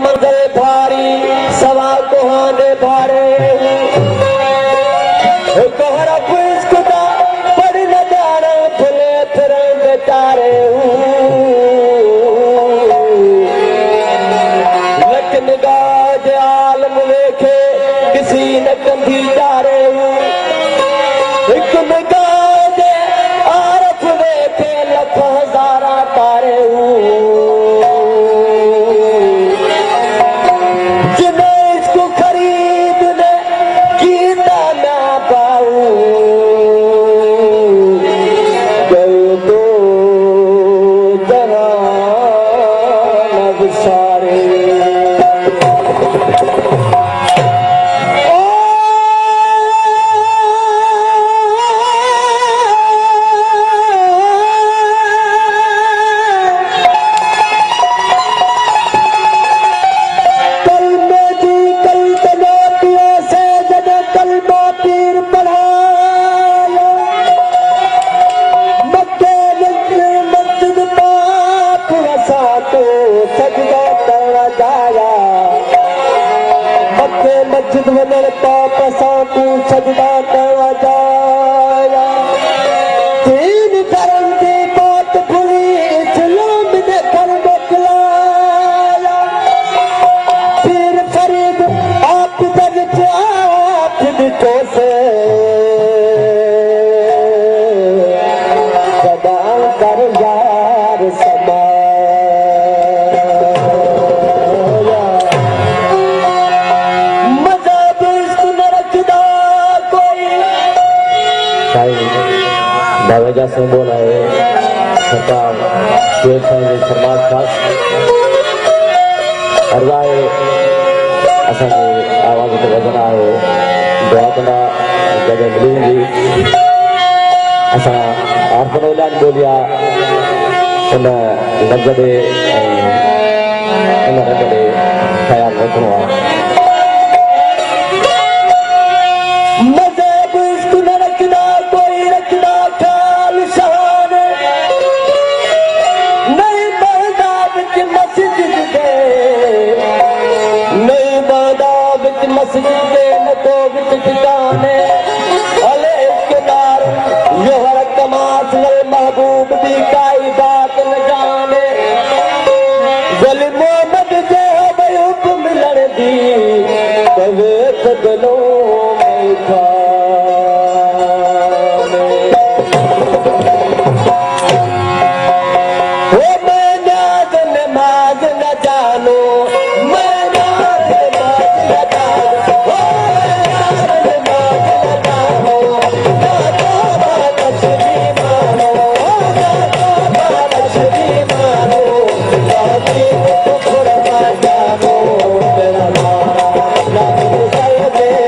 मंगल भारी सवा कोहाने भारे कोहरा पुष्कुदा पड़ न जाना फुले फिर बेचारे लखन गाज आलम वेखे किसी न कंधी चारे एक गाज आरफ वेखे लख हजारा तारे जिन्हें इसको खरीदने कीता ना पाऊं गए तो जहां अब सारे मस्जिद वञण पाप सां तूं सजदा करणा जाया दीन धर्म जी बात भुली इस्लाम ने घर मोकिलाया पीर फरीद आप दर्ज आप ॾिठो से सदा कर यार समा बाबा सिंह बोला है सरकार शेर साईं समाज खास अर्ज़ाए असांजी आवाज़ ते वधंदा आहियो दुआ कंदा जॾहिं मिली वेंदी असां आरफन औलाद ॿोलिया उन लफ़्ज़ ॾे उन रंग ॾे ख़्यालु रखिणो आहे मस्जिद न को विच ठिकाने अले इस्कदार यो हर कमास वल महबूब दी काई बात न जाने वली मोहम्मद जे हबयूब मिलण दी कवे सजनो में ओ मैं नाज नमाज न जानो Yeah.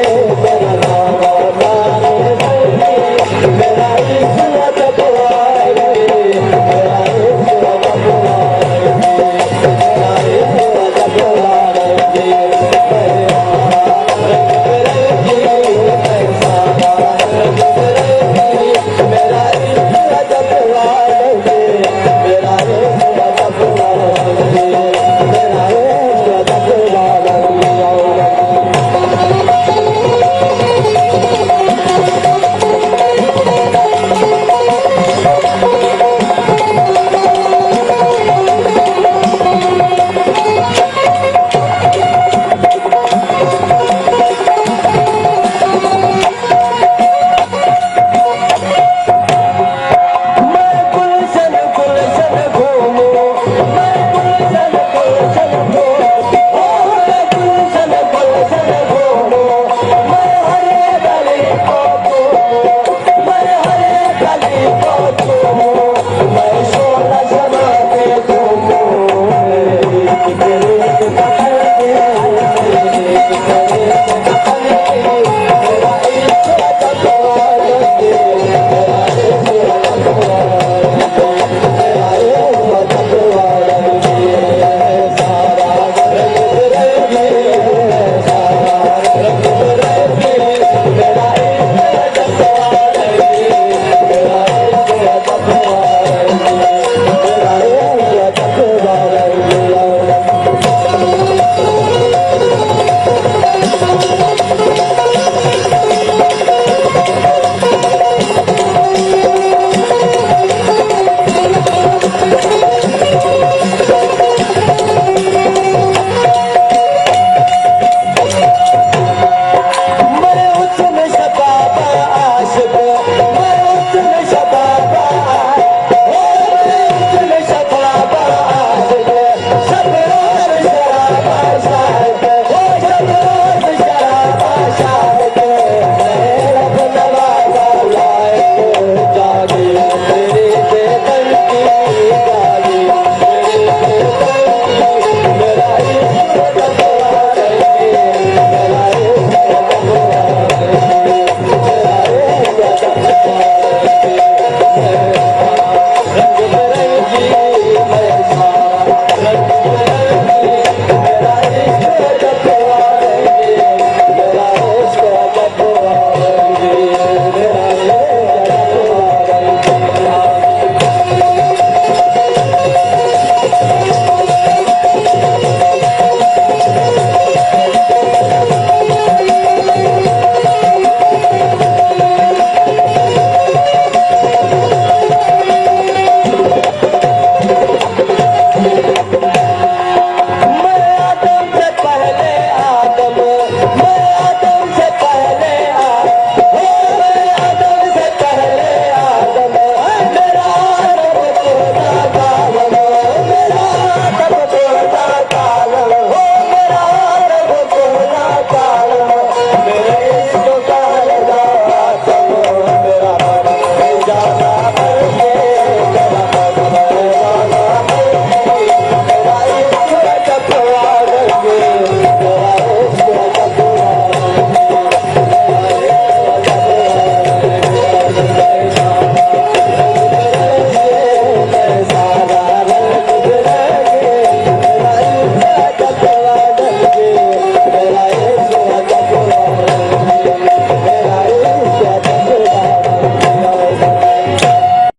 छपरा